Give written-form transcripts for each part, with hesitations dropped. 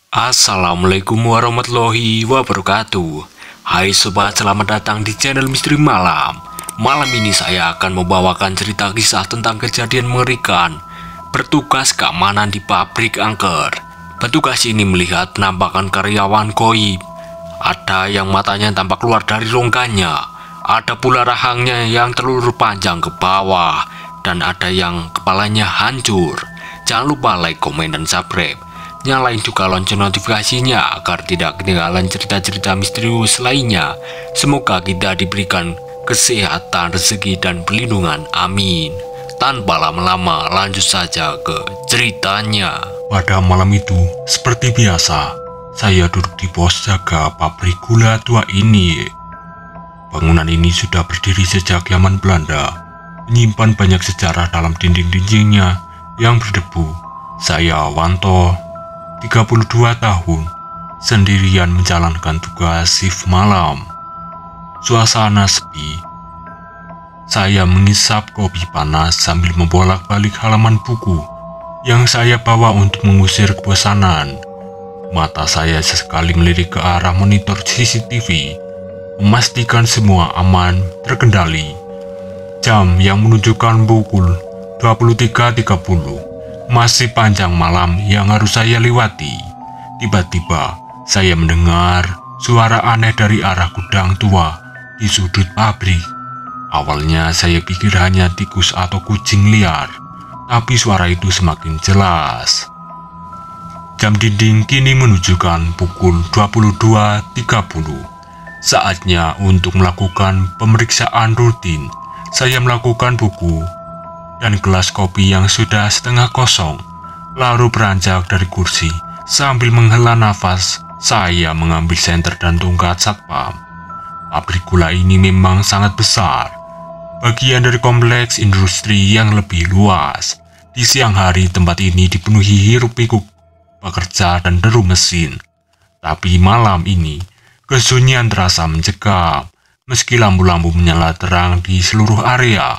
Assalamualaikum warahmatullahi wabarakatuh. Hai sobat, selamat datang di channel Misteri Malam. Malam ini saya akan membawakan cerita kisah tentang kejadian mengerikan bertugas keamanan di pabrik angker. Petugas ini melihat penampakan karyawan goib. Ada yang matanya tampak keluar dari rongganya, ada pula rahangnya yang terulur panjang ke bawah, dan ada yang kepalanya hancur. Jangan lupa like, komen, dan subscribe. Nyalain juga lonceng notifikasinya agar tidak ketinggalan cerita-cerita misterius lainnya. Semoga kita diberikan kesehatan, rezeki, dan perlindungan. Amin. Tanpa lama-lama, lanjut saja ke ceritanya. Pada malam itu, seperti biasa, saya duduk di pos jaga pabrik gula tua ini. Bangunan ini sudah berdiri sejak zaman Belanda, menyimpan banyak sejarah dalam dinding-dindingnya yang berdebu. Saya Wanto, 32 tahun, sendirian menjalankan tugas shift malam. Suasana sepi. Saya mengisap kopi panas sambil membolak-balik halaman buku yang saya bawa untuk mengusir kebosanan. Mata saya sesekali melirik ke arah monitor CCTV, memastikan semua aman terkendali. Jam yang menunjukkan pukul 23.30, masih panjang malam yang harus saya lewati. Tiba-tiba saya mendengar suara aneh dari arah gudang tua di sudut pabrik. Awalnya saya pikir hanya tikus atau kucing liar, tapi suara itu semakin jelas. Jam dinding kini menunjukkan pukul 22.30. Saatnya untuk melakukan pemeriksaan rutin. Saya melakukan buku dan gelas kopi yang sudah setengah kosong, lalu beranjak dari kursi. Sambil menghela nafas, saya mengambil senter dan tongkat satpam. Pabrik gula ini memang sangat besar, bagian dari kompleks industri yang lebih luas. Di siang hari tempat ini dipenuhi hiruk-pikuk pekerja dan deru mesin. Tapi malam ini, kesunyian terasa mencekam. Meski lampu-lampu menyala terang di seluruh area,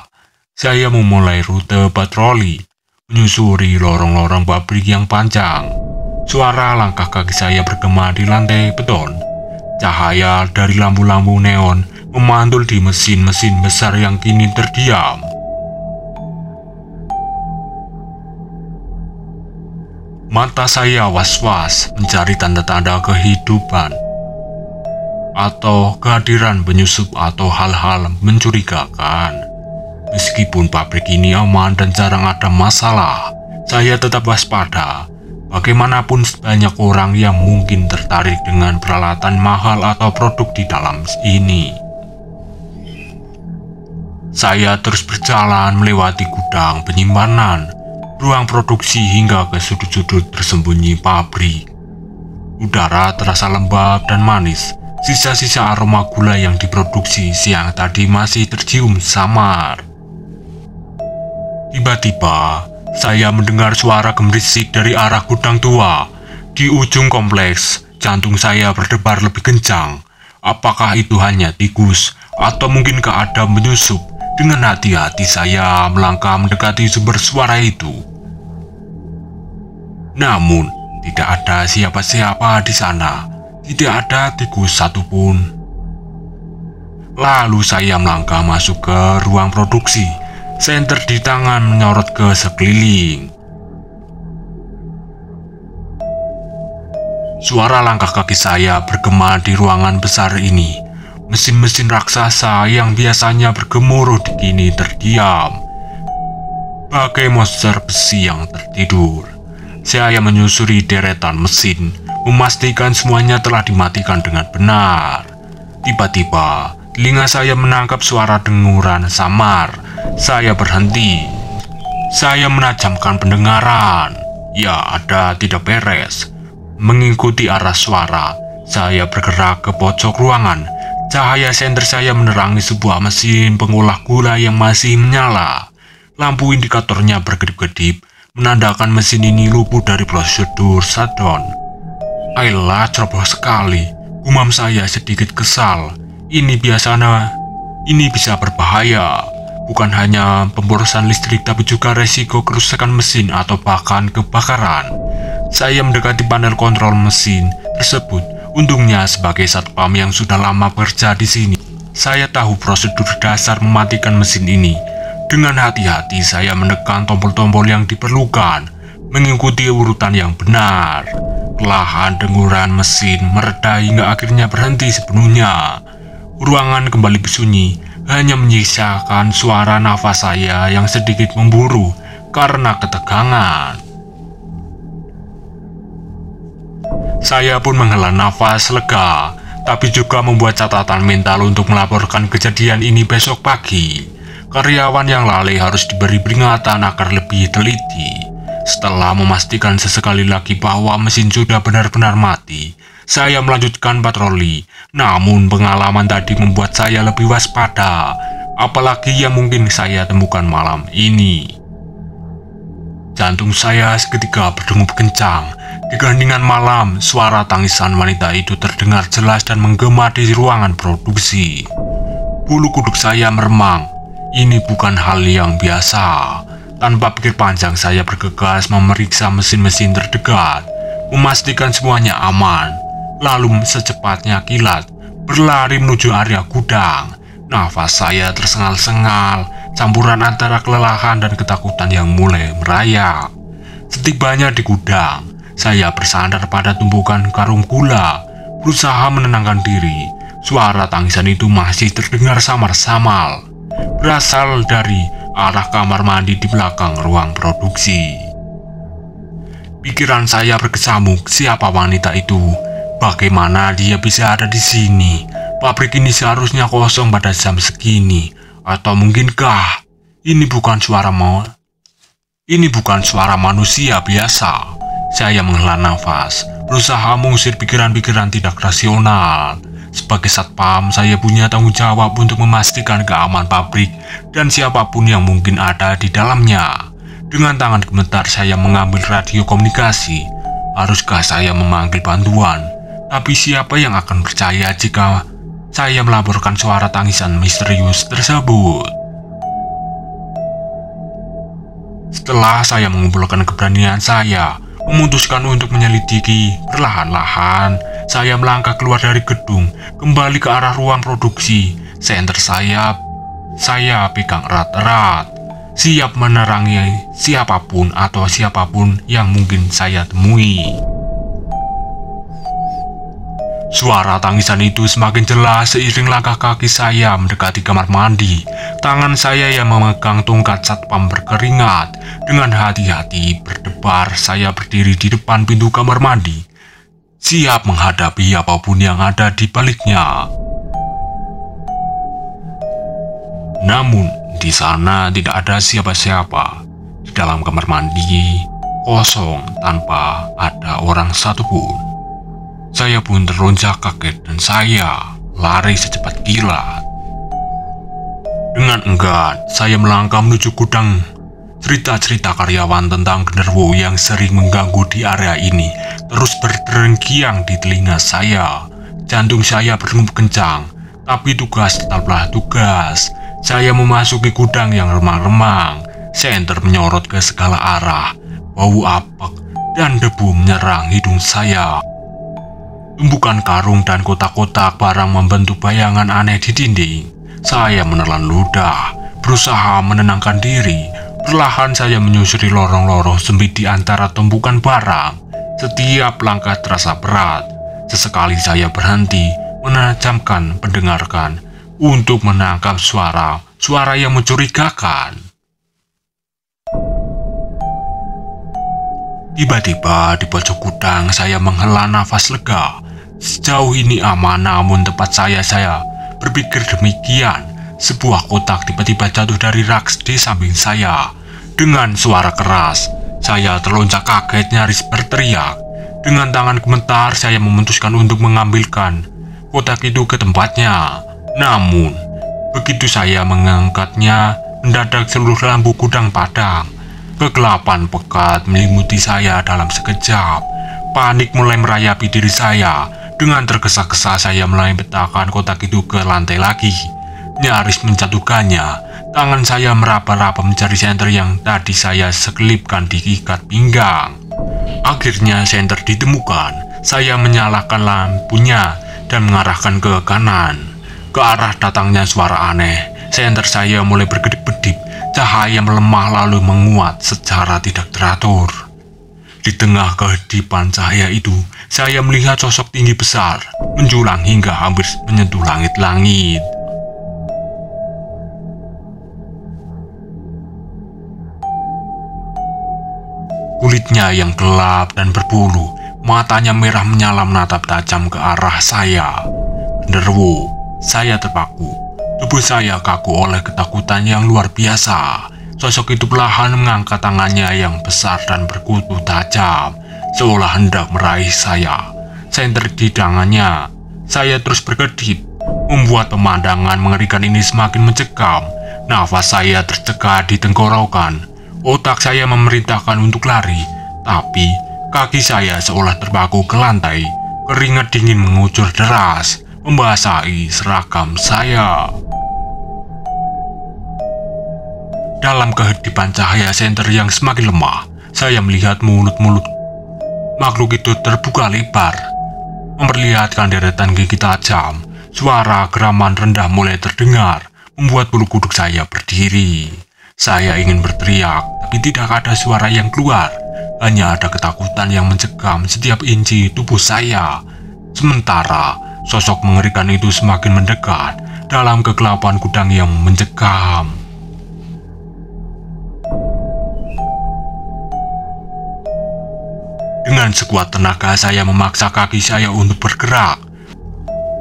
saya memulai rute patroli, menyusuri lorong-lorong pabrik yang panjang. Suara langkah kaki saya bergema di lantai beton. Cahaya dari lampu-lampu neon memantul di mesin-mesin besar yang kini terdiam. Mata saya was-was mencari tanda-tanda kehidupan atau kehadiran penyusup atau hal-hal mencurigakan. Meskipun pabrik ini aman dan jarang ada masalah, saya tetap waspada. Bagaimanapun banyak orang yang mungkin tertarik dengan peralatan mahal atau produk di dalam ini. Saya terus berjalan melewati gudang penyimpanan, ruang produksi hingga ke sudut-sudut tersembunyi pabrik. Udara terasa lembab dan manis. Sisa-sisa aroma gula yang diproduksi siang tadi masih tercium samar. Tiba-tiba, saya mendengar suara gemerisik dari arah gudang tua. Di ujung kompleks, jantung saya berdebar lebih kencang. Apakah itu hanya tikus, atau mungkinkah ada penyusup? Dengan hati-hati saya melangkah mendekati sumber suara itu. Namun, tidak ada siapa-siapa di sana. Tidak ada tikus satupun. Lalu saya melangkah masuk ke ruang produksi. Senter di tangan menyorot ke sekeliling. Suara langkah kaki saya bergema di ruangan besar ini. Mesin-mesin raksasa yang biasanya bergemuruh kini terdiam, bagai monster besi yang tertidur. Saya menyusuri deretan mesin, memastikan semuanya telah dimatikan dengan benar. Tiba-tiba, telinga saya menangkap suara denguran samar. Saya berhenti. Saya menajamkan pendengaran. Ya, ada tidak beres. Mengikuti arah suara, saya bergerak ke pojok ruangan. Cahaya senter saya menerangi sebuah mesin pengolah gula yang masih menyala. Lampu indikatornya berkedip-kedip, menandakan mesin ini luput dari prosedur shutdown. Ayolah, ceroboh sekali. Gumam saya sedikit kesal. Ini bisa berbahaya. Bukan hanya pemborosan listrik, tapi juga resiko kerusakan mesin atau bahkan kebakaran. Saya mendekati panel kontrol mesin tersebut. Untungnya sebagai satpam yang sudah lama bekerja di sini, saya tahu prosedur dasar mematikan mesin ini. Dengan hati-hati saya menekan tombol-tombol yang diperlukan, mengikuti urutan yang benar. Perlahan denguran mesin mereda hingga akhirnya berhenti sepenuhnya. Ruangan kembali sunyi, hanya menyisakan suara nafas saya yang sedikit memburu karena ketegangan. Saya pun menghela nafas lega, tapi juga membuat catatan mental untuk melaporkan kejadian ini besok pagi. Karyawan yang lalai harus diberi peringatan agar lebih teliti. Setelah memastikan sesekali lagi bahwa mesin sudah benar-benar mati, saya melanjutkan patroli. Namun pengalaman tadi membuat saya lebih waspada, apalagi yang mungkin saya temukan malam ini. Jantung saya seketika berdegup kencang. Di keheningan malam, suara tangisan wanita itu terdengar jelas dan menggema di ruangan produksi. Bulu kuduk saya meremang. Ini bukan hal yang biasa. Tanpa pikir panjang, saya bergegas memeriksa mesin-mesin terdekat, memastikan semuanya aman. Lalu secepatnya kilat berlari menuju area gudang. Nafas saya tersengal-sengal, campuran antara kelelahan dan ketakutan yang mulai merayap. Setibanya di gudang, saya bersandar pada tumpukan karung gula, berusaha menenangkan diri. Suara tangisan itu masih terdengar samar-samar, berasal dari arah kamar mandi di belakang ruang produksi. Pikiran saya berkecamuk, siapa wanita itu? Bagaimana dia bisa ada di sini? Pabrik ini seharusnya kosong pada jam segini. Atau mungkinkah ini bukan suara manusia biasa? Saya menghela nafas, berusaha mengusir pikiran-pikiran tidak rasional. Sebagai satpam, saya punya tanggung jawab untuk memastikan keamanan pabrik dan siapapun yang mungkin ada di dalamnya. Dengan tangan gemetar saya mengambil radio komunikasi. Haruskah saya memanggil bantuan? Tapi siapa yang akan percaya jika saya melaporkan suara tangisan misterius tersebut? Setelah saya mengumpulkan keberanian saya, memutuskan untuk menyelidiki. Perlahan-lahan saya melangkah keluar dari gedung, kembali ke arah ruang produksi. Senter saya pegang erat-erat, siap menerangi siapapun atau siapapun yang mungkin saya temui. Suara tangisan itu semakin jelas seiring langkah kaki saya mendekati kamar mandi. Tangan saya yang memegang tongkat satpam berkeringat. Dengan hati-hati berdebar, saya berdiri di depan pintu kamar mandi, siap menghadapi apapun yang ada di baliknya. Namun, di sana tidak ada siapa-siapa. Di dalam kamar mandi, kosong tanpa ada orang satupun. Saya pun terlonjak kaget dan saya lari secepat kilat. Dengan enggan, saya melangkah menuju gudang. Cerita-cerita karyawan tentang genderuwo yang sering mengganggu di area ini terus berdengkiang di telinga saya. Jantung saya berdegup kencang, tapi tugas tetaplah tugas. Saya memasuki gudang yang remang-remang. Senter menyorot ke segala arah. Bau apek dan debu menyerang hidung saya. Tumpukan karung dan kotak-kotak barang membentuk bayangan aneh di dinding. Saya menelan ludah, berusaha menenangkan diri. Perlahan saya menyusuri lorong-lorong sempit di antara tumpukan barang. Setiap langkah terasa berat. Sesekali saya berhenti, menajamkan pendengarkan untuk menangkap suara yang mencurigakan. Tiba-tiba di pojok gudang saya menghela nafas lega. Sejauh ini aman, namun tepat saya berpikir demikian, sebuah kotak tiba-tiba jatuh dari rak di samping saya. Dengan suara keras, saya terlonjak kaget nyaris berteriak. Dengan tangan gemetar, saya memutuskan untuk mengambilkan kotak itu ke tempatnya. Namun, begitu saya mengangkatnya, mendadak seluruh lampu gudang padam. Kegelapan pekat melimuti saya dalam sekejap. Panik mulai merayapi diri saya. Dengan tergesa-gesa saya melemparkan kotak itu ke lantai lagi. Nyaris menjatuhkannya. Tangan saya meraba-raba mencari senter yang tadi saya selipkan di ikat pinggang. Akhirnya senter ditemukan. Saya menyalakan lampunya dan mengarahkan ke kanan. Ke arah datangnya suara aneh, senter saya mulai berkedip-kedip. Cahaya melemah lalu menguat secara tidak teratur. Di tengah kehedipan cahaya itu, saya melihat sosok tinggi besar, menjulang hingga hampir menyentuh langit-langit. Kulitnya yang gelap dan berbulu, matanya merah menyala menatap tajam ke arah saya. Genderuwo, saya terpaku. Tubuh saya kaku oleh ketakutan yang luar biasa. Sosok itu perlahan mengangkat tangannya yang besar dan berkutu tajam, seolah hendak meraih saya. Senter di tangannya, saya terus berkedip, membuat pemandangan mengerikan ini semakin mencekam. Nafas saya tercekat di tenggorokan. Otak saya memerintahkan untuk lari, tapi kaki saya seolah terpaku ke lantai. Keringat dingin mengucur deras, membasahi seragam saya. Dalam kehedipan cahaya senter yang semakin lemah, saya melihat mulut-mulut makhluk itu terbuka lebar, memperlihatkan deretan gigi tajam. Suara geraman rendah mulai terdengar, membuat bulu kuduk saya berdiri. Saya ingin berteriak, tapi tidak ada suara yang keluar. Hanya ada ketakutan yang mencekam setiap inci tubuh saya. Sementara sosok mengerikan itu semakin mendekat dalam kegelapan gudang yang mencekam. Dengan sekuat tenaga saya memaksa kaki saya untuk bergerak.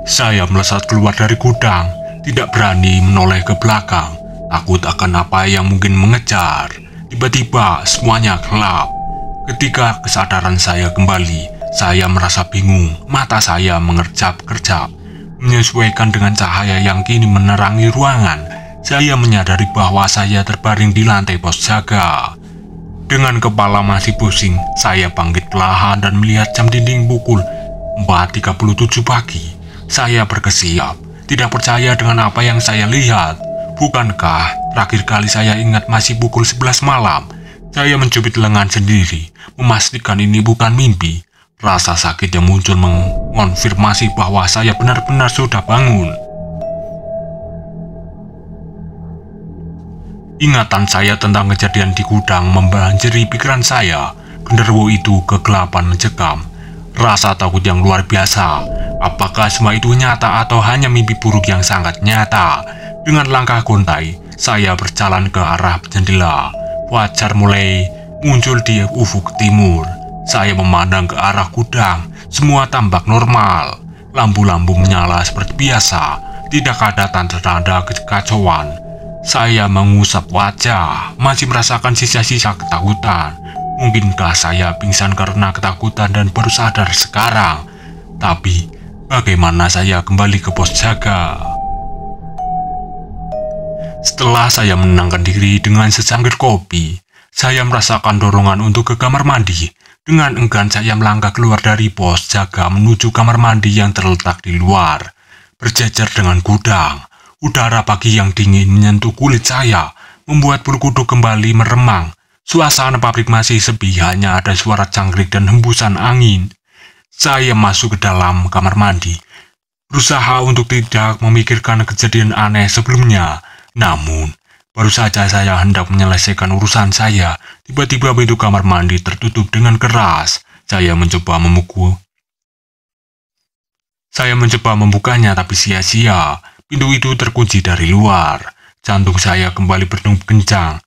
Saya melesat keluar dari gudang, tidak berani menoleh ke belakang, takut akan apa yang mungkin mengejar. Tiba-tiba semuanya gelap. Ketika kesadaran saya kembali, saya merasa bingung, mata saya mengerjap-kerjap, menyesuaikan dengan cahaya yang kini menerangi ruangan. Saya menyadari bahwa saya terbaring di lantai pos jaga. Dengan kepala masih pusing, saya bangkit perlahan dan melihat jam dinding pukul 4.37 pagi. Saya berkesiap, tidak percaya dengan apa yang saya lihat. Bukankah terakhir kali saya ingat masih pukul 11 malam? Saya mencubit lengan sendiri, memastikan ini bukan mimpi. Rasa sakit yang muncul mengonfirmasi bahwa saya benar-benar sudah bangun. Ingatan saya tentang kejadian di gudang membanjiri pikiran saya. Genderuwo itu kegelapan mencekam. Rasa takut yang luar biasa. Apakah semua itu nyata atau hanya mimpi buruk yang sangat nyata? Dengan langkah gontai, saya berjalan ke arah jendela. Fajar mulai muncul di ufuk timur. Saya memandang ke arah gudang. Semua tampak normal. Lampu-lampu menyala seperti biasa. Tidak ada tanda-tanda kekacauan. Saya mengusap wajah, masih merasakan sisa-sisa ketakutan. Mungkinkah saya pingsan karena ketakutan dan baru sadar sekarang? Tapi, bagaimana saya kembali ke pos jaga? Setelah saya menenangkan diri dengan secangkir kopi, saya merasakan dorongan untuk ke kamar mandi. Dengan enggan saya melangkah keluar dari pos jaga menuju kamar mandi yang terletak di luar, berjajar dengan gudang. Udara pagi yang dingin menyentuh kulit saya, membuat bulu kuduk kembali meremang. Suasana pabrik masih sepi, hanya ada suara cangkrik dan hembusan angin. Saya masuk ke dalam kamar mandi, berusaha untuk tidak memikirkan kejadian aneh sebelumnya. Namun, baru saja saya hendak menyelesaikan urusan saya, tiba-tiba pintu kamar mandi tertutup dengan keras. Saya mencoba membukanya tapi sia-sia. Pintu itu terkunci dari luar. Jantung saya kembali berdegup kencang.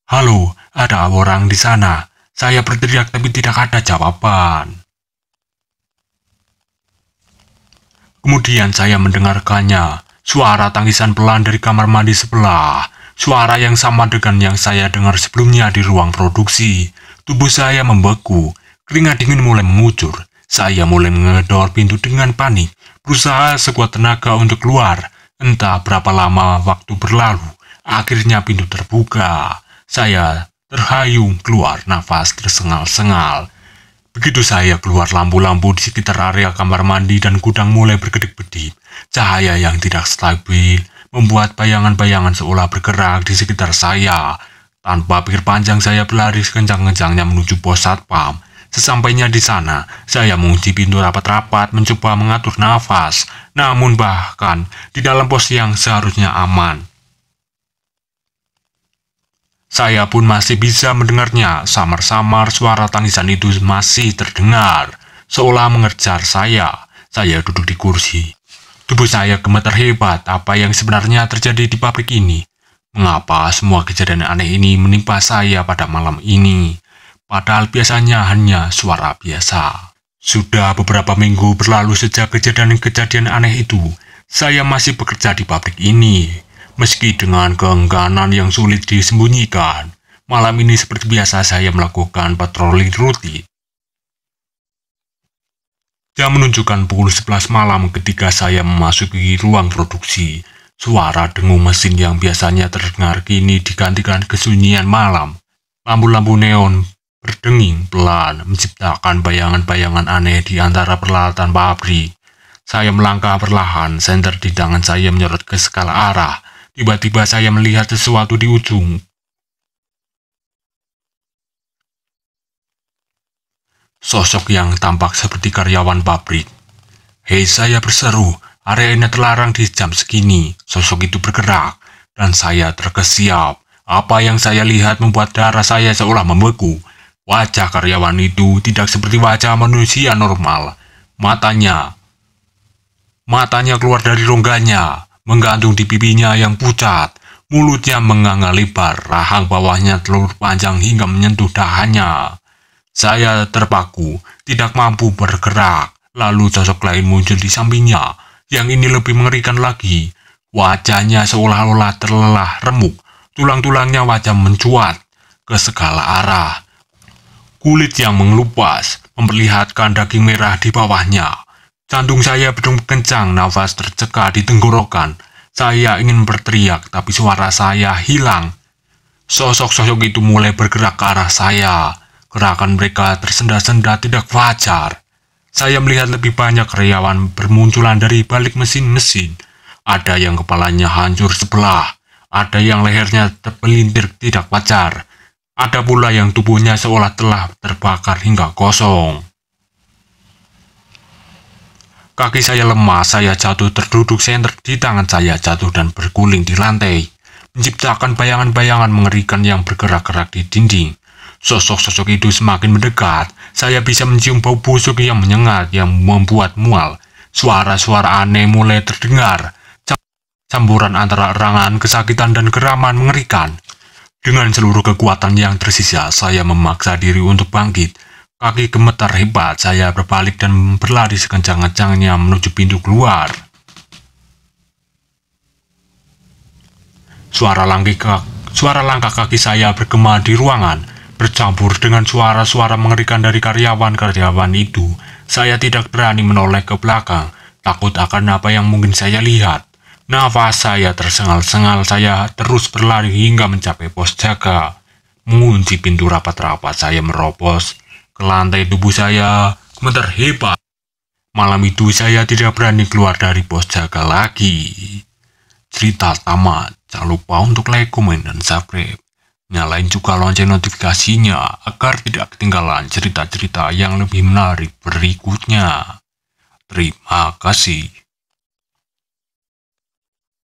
"Halo, ada orang di sana?" Saya berteriak tapi tidak ada jawaban. Kemudian saya mendengarkannya. Suara tangisan pelan dari kamar mandi sebelah. Suara yang sama dengan yang saya dengar sebelumnya di ruang produksi. Tubuh saya membeku. Keringat dingin mulai mengucur. Saya mulai mengedor pintu dengan panik, berusaha sekuat tenaga untuk keluar. Entah berapa lama waktu berlalu, akhirnya pintu terbuka. Saya terhayung keluar, nafas tersengal-sengal. Begitu saya keluar, lampu-lampu di sekitar area kamar mandi dan gudang mulai berkedip-kedip. Cahaya yang tidak stabil membuat bayangan-bayangan seolah bergerak di sekitar saya. Tanpa pikir panjang, saya berlari sekencang-kencangnya menuju pos satpam. Sesampainya di sana, saya mengunci pintu rapat-rapat mencoba mengatur nafas. Namun bahkan di dalam pos yang seharusnya aman, saya pun masih bisa mendengarnya. Samar-samar suara tangisan itu masih terdengar, seolah mengejar saya. Saya duduk di kursi. Tubuh saya gemetar hebat. Apa yang sebenarnya terjadi di pabrik ini? Mengapa semua kejadian aneh ini menimpa saya pada malam ini? Padahal biasanya hanya suara biasa. Sudah beberapa minggu berlalu sejak kejadian-kejadian aneh itu. Saya masih bekerja di pabrik ini. Meski dengan keengganan yang sulit disembunyikan, malam ini seperti biasa saya melakukan patroli rutin. Jam menunjukkan pukul 11 malam ketika saya memasuki ruang produksi. Suara dengung mesin yang biasanya terdengar kini digantikan kesunyian malam. Lampu-lampu neon berdenging pelan menciptakan bayangan-bayangan aneh di antara peralatan pabrik. Saya melangkah perlahan, senter di tangan saya menyorot ke segala arah. Tiba-tiba saya melihat sesuatu di ujung. Sosok yang tampak seperti karyawan pabrik. "Hei," saya berseru, "area ini terlarang di jam segini." Sosok itu bergerak, dan saya terkesiap. Apa yang saya lihat membuat darah saya seolah membeku. Wajah karyawan itu tidak seperti wajah manusia normal. Matanya keluar dari rongganya, menggantung di pipinya yang pucat. Mulutnya menganga lebar, rahang bawahnya telur panjang hingga menyentuh dahannya. Saya terpaku, tidak mampu bergerak. Lalu sosok lain muncul di sampingnya. Yang ini lebih mengerikan lagi. Wajahnya seolah-olah terlelah remuk. Tulang-tulangnya wajah mencuat ke segala arah. Kulit yang mengelupas memperlihatkan daging merah di bawahnya. Jantung saya berdegup kencang, nafas tercekat di tenggorokan. Saya ingin berteriak, tapi suara saya hilang. Sosok-sosok itu mulai bergerak ke arah saya. Gerakan mereka tersenda-senda tidak wajar. Saya melihat lebih banyak karyawan bermunculan dari balik mesin-mesin. Ada yang kepalanya hancur sebelah. Ada yang lehernya terpelintir tidak wajar. Ada pula yang tubuhnya seolah telah terbakar hingga kosong. Kaki saya lemah, saya jatuh terduduk, senter di tangan saya jatuh dan berguling di lantai, menciptakan bayangan-bayangan mengerikan yang bergerak-gerak di dinding. Sosok-sosok itu semakin mendekat. Saya bisa mencium bau busuk yang menyengat yang membuat mual. Suara-suara aneh mulai terdengar. Campuran antara erangan, kesakitan, dan geraman mengerikan. Dengan seluruh kekuatan yang tersisa, saya memaksa diri untuk bangkit. Kaki gemetar hebat, saya berbalik dan berlari sekencang-kencangnya menuju pintu keluar. Suara langkah kaki saya bergema di ruangan, bercampur dengan suara-suara mengerikan dari karyawan-karyawan itu. Saya tidak berani menoleh ke belakang, takut akan apa yang mungkin saya lihat. Nafas saya tersengal-sengal, saya terus berlari hingga mencapai pos jaga. Mengunci pintu rapat-rapat, saya merobos ke lantai. Tubuh saya gemetar hebat. Malam itu saya tidak berani keluar dari pos jaga lagi. Cerita tamat. Jangan lupa untuk like, komen, dan subscribe. Nyalain juga lonceng notifikasinya agar tidak ketinggalan cerita-cerita yang lebih menarik berikutnya. Terima kasih.